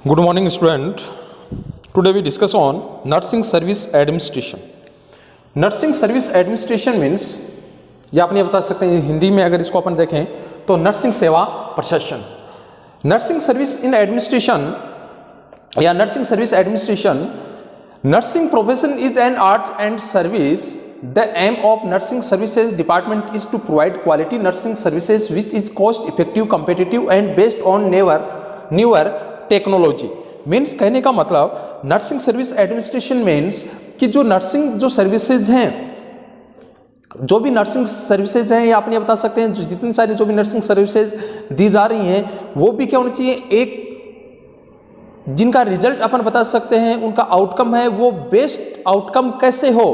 Good morning, student. Today we discuss on nursing service administration. Nursing service administration means, या अपने बता सकते हैं हिंदी में अगर इसको अपन देखें तो नर्सिंग सेवा प्रशासन. नर्सिंग सर्विस इन एडमिनिस्ट्रेशन या nursing service administration. Nursing profession is an art and service. The aim of nursing services department is to provide quality nursing services which is cost effective, competitive and based on newer technology. Means कहने का मतलब nursing service administration means कि जो nursing जो services हैं, जो भी nursing services हैं, या आप ये बता सकते हैं जो जितनी सारी जो भी नर्सिंग सर्विसेज दी जा रही हैं वो भी क्या होनी चाहिए, एक जिनका रिजल्ट अपन बता सकते हैं, उनका आउटकम है वो बेस्ट आउटकम कैसे हो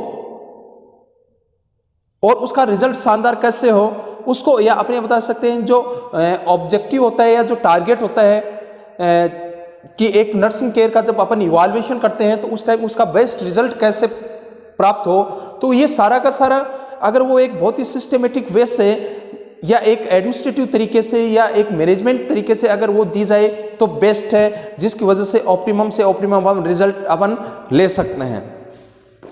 और उसका रिजल्ट शानदार कैसे हो, उसको या अपने बता सकते हैं जो ऑब्जेक्टिव होता है या जो टारगेट होता है कि एक नर्सिंग केयर का जब अपन इवैल्यूएशन करते हैं तो उस टाइम उसका बेस्ट रिजल्ट कैसे प्राप्त हो. तो ये सारा का सारा अगर वो एक बहुत ही सिस्टमेटिक वे से या एक एडमिनिस्ट्रेटिव तरीके से या एक मैनेजमेंट तरीके से अगर वो दी जाए तो बेस्ट है, जिसकी वजह से ऑप्टिमम से ऑप्टिमम हम रिजल्ट अपन ले सकते हैं.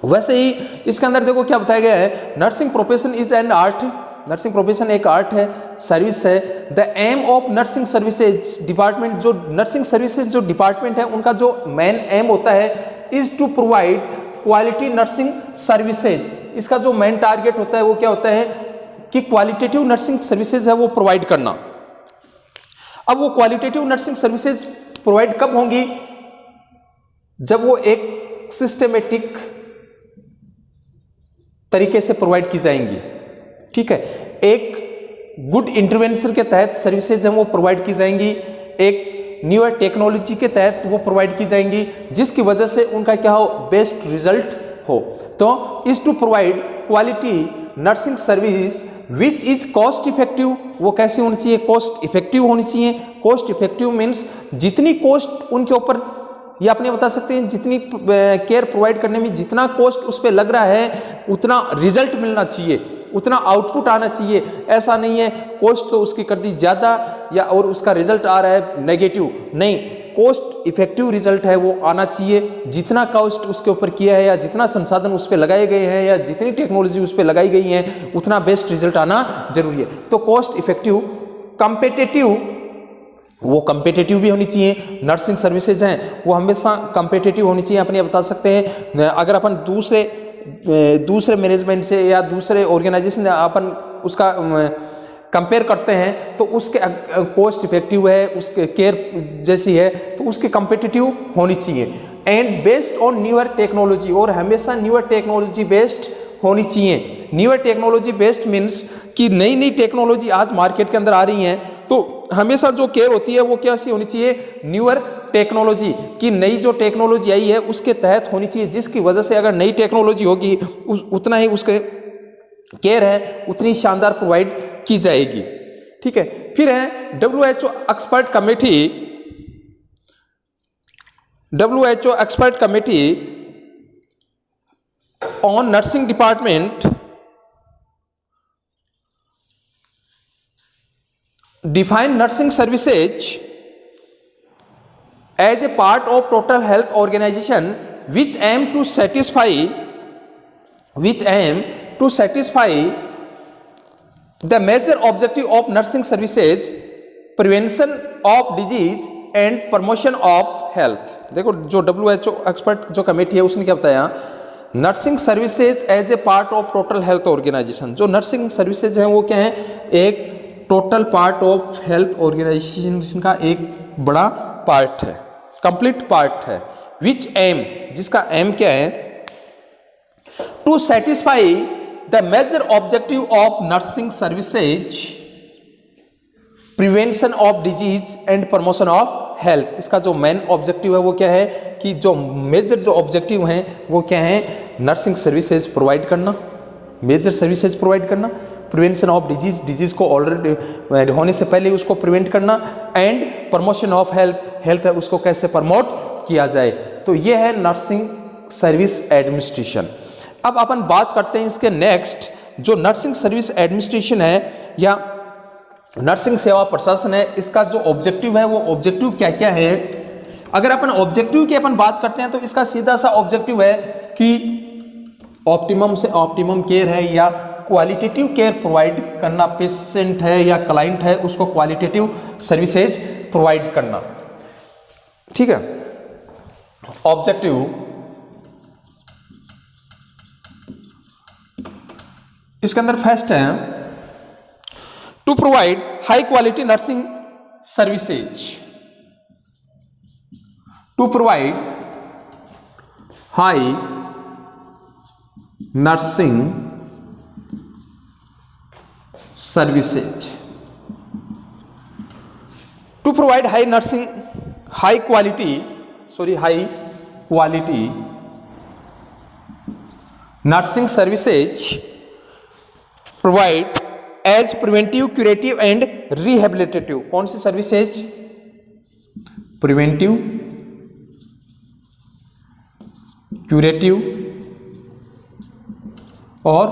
वैसे ही इसके अंदर देखो क्या बताया गया है, nursing profession is an art. Nursing profession एक आर्ट है, सर्विस है. The aim of nursing services department, जो नर्सिंग सर्विसेज जो डिपार्टमेंट है उनका जो मेन एम होता है is to provide quality nursing services. इसका जो मेन टारगेट होता है वो क्या होता है कि क्वालिटेटिव नर्सिंग सर्विसेज है वो प्रोवाइड करना. अब वो क्वालिटेटिव नर्सिंग सर्विसेज प्रोवाइड कब होंगी, जब वो एक सिस्टमेटिक तरीके से प्रोवाइड की जाएंगी. ठीक है, एक गुड इंटरवेंशन के तहत सर्विसेज हैं वो प्रोवाइड की जाएंगी, एक न्यूअर टेक्नोलॉजी के तहत वो प्रोवाइड की जाएंगी, जिसकी वजह से उनका क्या हो, बेस्ट रिजल्ट हो. तो is to provide quality nursing service which is cost effective. वो कैसी होनी चाहिए, कॉस्ट इफेक्टिव होनी चाहिए. कॉस्ट इफेक्टिव मीन्स जितनी कॉस्ट उनके ऊपर, ये अपने बता सकते हैं जितनी केयर प्रोवाइड करने में जितना कॉस्ट उस पर लग रहा है उतना रिजल्ट मिलना चाहिए, उतना आउटपुट आना चाहिए. ऐसा नहीं है कॉस्ट तो उसकी कर दी ज़्यादा या और उसका रिजल्ट आ रहा है नेगेटिव. नहीं, कॉस्ट इफेक्टिव रिजल्ट है वो आना चाहिए. जितना कॉस्ट उसके ऊपर किया है या जितना संसाधन उस पर लगाए गए हैं या जितनी टेक्नोलॉजी उस पर लगाई गई है उतना बेस्ट रिजल्ट आना जरूरी है. तो कॉस्ट इफेक्टिव. कंपेटिटिव, वो कंपेटिटिव भी होनी चाहिए. नर्सिंग सर्विसेज हैं वो हमेशा कंपेटिटिव होनी चाहिए. अपने बता सकते हैं अगर अपन दूसरे मैनेजमेंट से या दूसरे ऑर्गेनाइजेशन अपन उसका कंपेयर करते हैं तो उसके कॉस्ट इफेक्टिव है, उसके केयर जैसी है तो उसके कंपेटिटिव होनी चाहिए. And based on newer technology, और हमेशा न्यूअर टेक्नोलॉजी बेस्ड होनी चाहिए. न्यूअर टेक्नोलॉजी बेस्ड मीन्स कि नई नई टेक्नोलॉजी आज मार्केट के अंदर आ रही हैं तो हमेशा जो केयर होती है वो कैसी होनी चाहिए, न्यूअर टेक्नोलॉजी की नई जो टेक्नोलॉजी आई है उसके तहत होनी चाहिए, जिसकी वजह से अगर नई टेक्नोलॉजी होगी उतना ही उसके केयर है उतनी शानदार प्रोवाइड की जाएगी. ठीक है, फिर है WHO expert committee. WHO expert committee on nursing department define nursing services as a part of total health organization which aim to satisfy the major objective of nursing services, prevention of disease and promotion of health. देखो जो WHO expert जो committee है उसने क्या बताया, nursing services as a part of total health organisation. जो nursing services हैं वो क्या है, एक total part of health organisation का एक बड़ा पार्ट है, कंप्लीट पार्ट है. विच एम, जिसका एम क्या है, to satisfy the major objective of nursing services, prevention of disease and promotion of health. इसका जो मेन ऑब्जेक्टिव है वो क्या है कि जो मेजर जो ऑब्जेक्टिव हैं वो क्या है, नर्सिंग सर्विसेज प्रोवाइड करना, मेजर सर्विसेज प्रोवाइड करना, प्रिवेंशन ऑफ डिजीज को ऑलरेडी होने से पहले उसको प्रिवेंट करना, एंड प्रमोशन ऑफ हेल्थ है उसको कैसे प्रमोट किया जाए. तो ये है नर्सिंग सर्विस एडमिनिस्ट्रेशन. अब अपन बात करते हैं इसके नेक्स्ट, जो नर्सिंग सर्विस एडमिनिस्ट्रेशन है या नर्सिंग सेवा प्रशासन है, इसका जो ऑब्जेक्टिव है वो ऑब्जेक्टिव क्या क्या है अगर अपन ऑब्जेक्टिव की अपन बात करते हैं तो इसका सीधा सा ऑब्जेक्टिव है कि ऑप्टिमम से ऑप्टिमम केयर है या क्वालिटेटिव केयर प्रोवाइड करना, पेशेंट है या क्लाइंट है उसको क्वालिटेटिव सर्विसेज प्रोवाइड करना। ठीक है, ऑब्जेक्टिव इसके अंदर फर्स्ट है to provide high quality nursing services, to provide high nursing services, to provide high quality nursing services provide as preventive, curative and rehabilitative. कौन सी सर्विसेज? प्रिवेंटिव, क्यूरेटिव और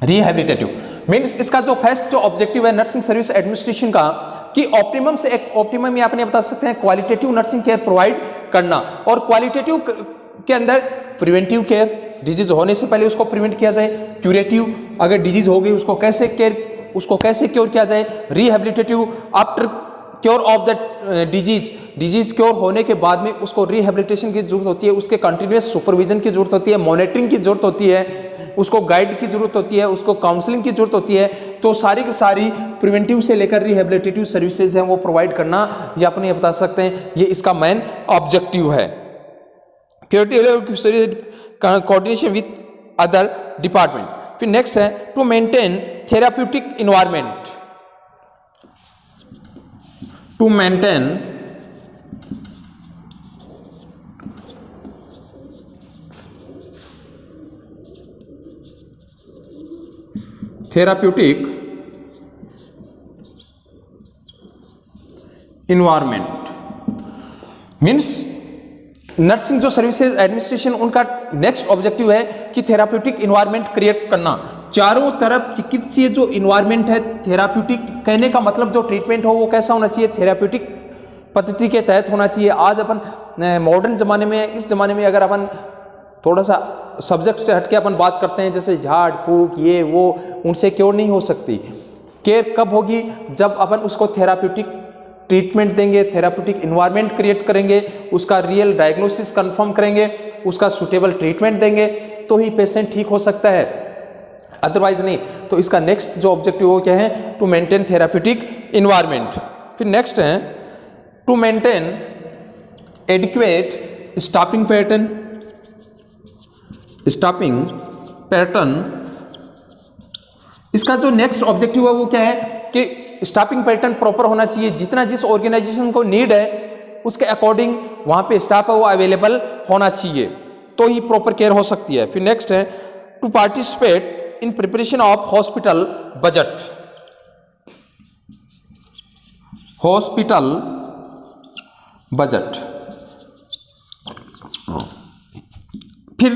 rehabilitative. Means इसका जो फर्स्ट जो objective है nursing service administration का कि optimum से एक ऑप्टिमम या अपने बता सकते हैं क्वालिटेटिव नर्सिंग केयर प्रोवाइड करना, और क्वालिटेटिव के अंदर प्रिवेंटिव केयर, डिजीज होने से पहले उसको प्रिवेंट किया जाए, क्यूरेटिव अगर डिजीज हो गई उसको कैसे क्योर किया जाए, rehabilitative after cure of the disease cure होने के बाद में उसको रिहेबिलिटेशन की जरूरत होती है, उसके कंटिन्यूस सुपरविजन की जरूरत होती है, मॉनिटरिंग की जरूरत होती है, उसको गाइड की जरूरत होती है, उसको काउंसलिंग की जरूरत होती है। तो सारी की सारी प्रिवेंटिव से लेकर रिहेबिलिटेटिव सर्विसेज हैं वो प्रोवाइड करना, या अपने बता सकते हैं ये इसका मेन ऑब्जेक्टिव है। Coordination with other department. फिर नेक्स्ट है to maintain therapeutic environment, to maintain therapeutic environment. Means nursing जो सर्विसेज एडमिनिस्ट्रेशन उनका नेक्स्ट ऑब्जेक्टिव है कि थेराप्यूटिक इन्वायरमेंट क्रिएट करना, चारों तरफ चिकित्सीय जो इन्वायरमेंट है, थेराप्यूटिक कहने का मतलब जो ट्रीटमेंट हो वो कैसा होना चाहिए, थेराप्यूटिक पद्धति के तहत होना चाहिए। आज अपन मॉडर्न जमाने में, इस जमाने में अगर अपन थोड़ा सा सब्जेक्ट से हटके अपन बात करते हैं जैसे झाड़ फूक ये वो, उनसे क्योर नहीं हो सकती। केयर कब होगी? जब अपन उसको थेराप्यूटिक ट्रीटमेंट देंगे, थेराप्यूटिक इन्वायरमेंट क्रिएट करेंगे, उसका रियल डायग्नोसिस कंफर्म करेंगे, उसका सुटेबल ट्रीटमेंट देंगे, तो ही पेशेंट ठीक हो सकता है, अदरवाइज नहीं। तो इसका नेक्स्ट जो ऑब्जेक्टिव वो क्या है? To maintain therapeutic environment. फिर नेक्स्ट है to maintain adequate staffing pattern. इसका जो नेक्स्ट ऑब्जेक्टिव है वो क्या है कि स्टाफिंग पैटर्न प्रॉपर होना चाहिए, जितना जिस ऑर्गेनाइजेशन को नीड है उसके अकॉर्डिंग वहां पे स्टाफ है वो अवेलेबल होना चाहिए, तो ही प्रॉपर केयर हो सकती है। फिर नेक्स्ट है to participate in preparation of hospital budget, hospital budget. फिर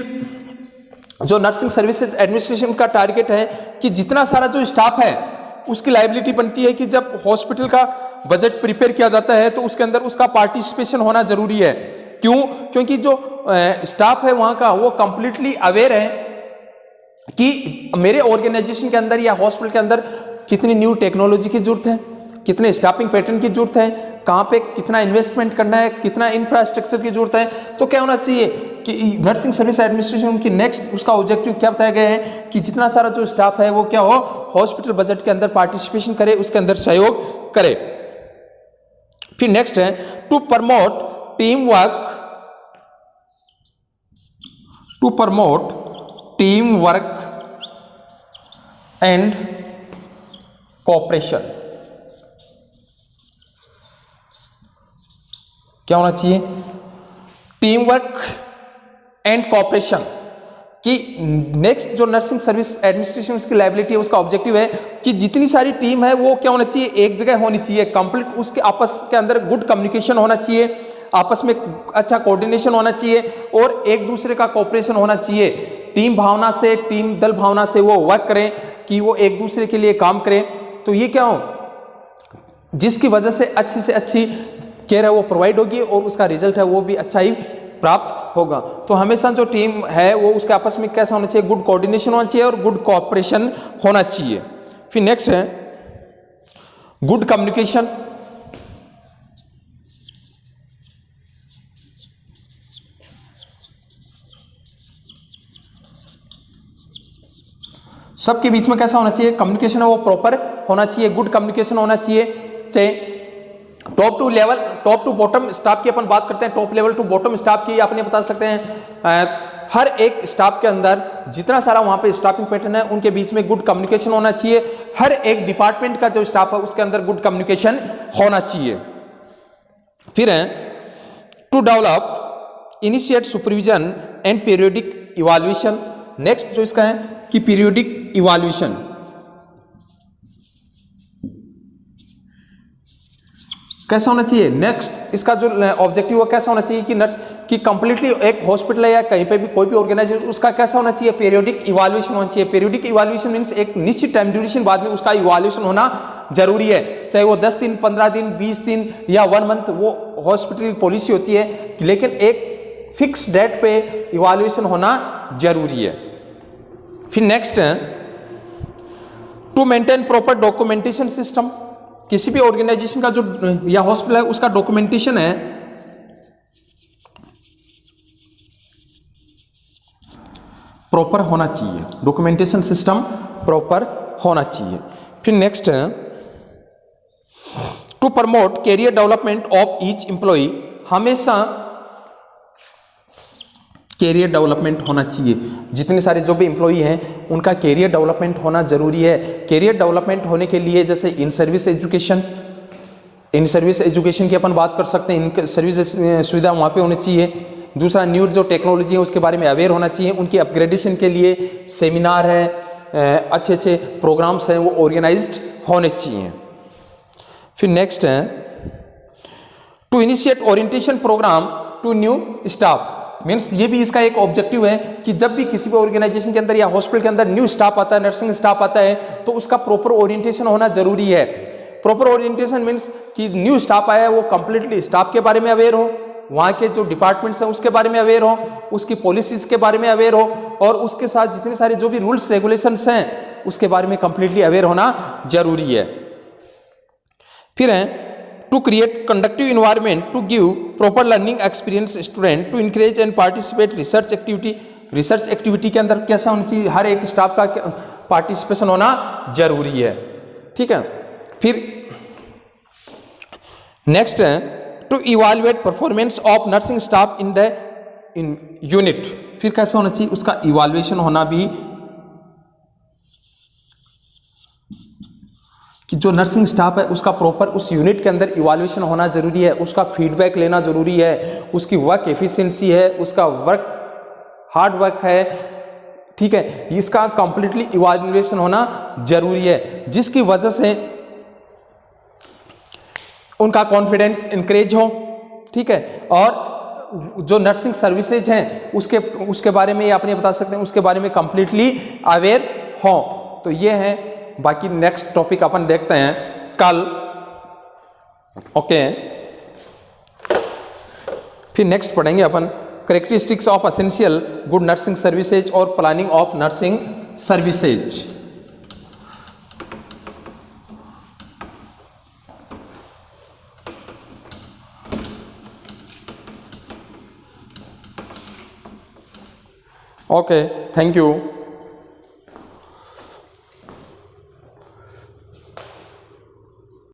जो नर्सिंग सर्विसेज एडमिनिस्ट्रेशन का टारगेट है कि जितना सारा जो स्टाफ है उसकी लायबिलिटी बनती है कि जब हॉस्पिटल का बजट प्रिपेयर किया जाता है तो उसके अंदर उसका पार्टिसिपेशन होना जरूरी है। क्यों? क्योंकि जो स्टाफ है वहां का वो कंप्लीटली अवेयर है कि मेरे ऑर्गेनाइजेशन के अंदर या हॉस्पिटल के अंदर कितनी न्यू टेक्नोलॉजी की जरूरत है, कितने स्टाफिंग पैटर्न की जरूरत है, कहाँ पे कितना इन्वेस्टमेंट करना है, कितना इंफ्रास्ट्रक्चर की जरूरत है। तो क्या होना चाहिए कि नर्सिंग सर्विस एडमिनिस्ट्रेशन की नेक्स्ट उसका ऑब्जेक्टिव क्या बताया गया है कि जितना सारा जो स्टाफ है वो क्या हो, हॉस्पिटल बजट के अंदर पार्टिसिपेशन करे, उसके अंदर सहयोग करे। फिर नेक्स्ट है to promote team work and cooperation. क्या होना चाहिए? टीम वर्क एंड कोऑपरेशन कि नेक्स्ट जो नर्सिंग सर्विस एडमिनिस्ट्रेशन उसकी लायबिलिटी है उसका ऑब्जेक्टिव है कि जितनी सारी टीम है वो क्या होना चाहिए, एक जगह होनी चाहिए, कंप्लीट उसके आपस के अंदर गुड कम्युनिकेशन होना चाहिए, आपस में अच्छा कोऑर्डिनेशन होना चाहिए और एक दूसरे का कोऑपरेशन होना चाहिए। टीम भावना से, टीम दल भावना से वो वर्क करें कि वो एक दूसरे के लिए काम करें। तो ये क्या हो, जिसकी वजह से अच्छी केयर है वो प्रोवाइड होगी और उसका रिजल्ट है वो भी अच्छा ही प्राप्त होगा। तो हमेशा जो टीम है वो उसके आपस में कैसा होना चाहिए, गुड कोऑर्डिनेशन होना चाहिए और गुड कोऑपरेशन होना चाहिए। फिर नेक्स्ट है गुड कम्युनिकेशन। सबके बीच में कैसा होना चाहिए, कम्युनिकेशन है वो प्रॉपर होना चाहिए, गुड कम्युनिकेशन होना चाहिए। चाहे top to level, top to bottom staff की अपन बात करते हैं, top level to bottom staff की आपने बता सकते हैं। हर एक स्टाफ के अंदर जितना सारा वहाँ पे स्टाफिंग पैटर्न है उनके बीच में गुड कम्युनिकेशन होना चाहिए। हर एक डिपार्टमेंट का जो स्टाफ है उसके अंदर गुड कम्युनिकेशन होना चाहिए। फिर है to develop initiate supervision and periodic evaluation. Next जो इसका है कि पीरियोडिक इवैल्यूएशन, कैसा होना चाहिए। नेक्स्ट इसका जो ऑब्जेक्टिव है कैसा होना चाहिए कि नर्स की कंप्लीटली एक हॉस्पिटल है या कहीं पे भी कोई भी ऑर्गेनाइजेशन उसका कैसा होना चाहिए, पीरियोडिक इवैल्यूएशन होना चाहिए। पीरियोडिक इवैल्यूएशन मींस एक निश्चित टाइम ड्यूरेशन बाद में उसका इवैल्यूएशन होना जरूरी है, चाहे वो 10 दिन 15 दिन 20 दिन या 1 मंथ, वो हॉस्पिटल की पॉलिसी होती है, लेकिन एक फिक्स डेट पे इवैल्यूएशन होना जरूरी है। फिर नेक्स्ट है to maintain proper documentation system. किसी भी ऑर्गेनाइजेशन का जो या हॉस्पिटल है उसका डॉक्यूमेंटेशन है प्रॉपर होना चाहिए, डॉक्यूमेंटेशन सिस्टम प्रॉपर होना चाहिए। फिर नेक्स्ट है to promote career development of each employ. हमेशा कैरियर डेवलपमेंट होना चाहिए, जितने सारे जो भी एम्प्लॉई हैं उनका कैरियर डेवलपमेंट होना जरूरी है। कैरियर डेवलपमेंट होने के लिए जैसे इन सर्विस एजुकेशन की अपन बात कर सकते हैं, इन सर्विस सुविधा वहाँ पे होनी चाहिए। दूसरा न्यू जो टेक्नोलॉजी है उसके बारे में अवेयर होना चाहिए, उनकी अपग्रेडेशन के लिए सेमिनार है, अच्छे प्रोग्राम्स हैं वो ऑर्गेनाइज्ड होने चाहिए। फिर नेक्स्ट है to initiate orientation program to new staff. Means ये भी इसका एक ऑब्जेक्टिव है कि जब भी किसी भी ऑर्गेनाइजेशन के अंदर या हॉस्पिटल के अंदर न्यू स्टाफ आता है, नर्सिंग स्टाफ आता है, तो उसका प्रॉपर ओरिएंटेशन होना जरूरी है। प्रॉपर ओरिएंटेशन मीन्स कि न्यू स्टाफ आया है वो कंप्लीटली स्टाफ के बारे में अवेयर हो, वहाँ के जो डिपार्टमेंट्स हैं उसके बारे में अवेयर हो, उसकी पॉलिसीज के बारे में अवेयर हो, और उसके साथ जितने सारे जो भी रूल्स रेगुलेशंस हैं उसके बारे में कंप्लीटली अवेयर होना जरूरी है। फिर है to create conducive environment to give proper learning experience student to encourage and participate research activity। Research activity के अंदर कैसा होना चाहिए, हर एक स्टाफ का पार्टिसिपेशन होना जरूरी है, ठीक है। फिर नेक्स्ट है to evaluate performance of nursing staff in unit. फिर कैसा होना चाहिए, उसका इवैल्यूएशन होना भी, कि जो नर्सिंग स्टाफ है उसका प्रॉपर उस यूनिट के अंदर इवैल्यूएशन होना जरूरी है, उसका फीडबैक लेना जरूरी है, उसकी वर्क एफिशिएंसी है, उसका वर्क हार्ड वर्क है, ठीक है, इसका कंप्लीटली इवैल्यूएशन होना जरूरी है, जिसकी वजह से उनका कॉन्फिडेंस इंक्रीज हो, ठीक है। और जो नर्सिंग सर्विसेज हैं उसके बारे में आपने बता सकते हैं, उसके बारे में कंप्लीटली अवेयर हो। तो ये है, बाकी नेक्स्ट टॉपिक अपन देखते हैं कल, ओके। फिर नेक्स्ट पढ़ेंगे अपन characteristics of essential good nursing services और planning of nursing services. Okay, thank you.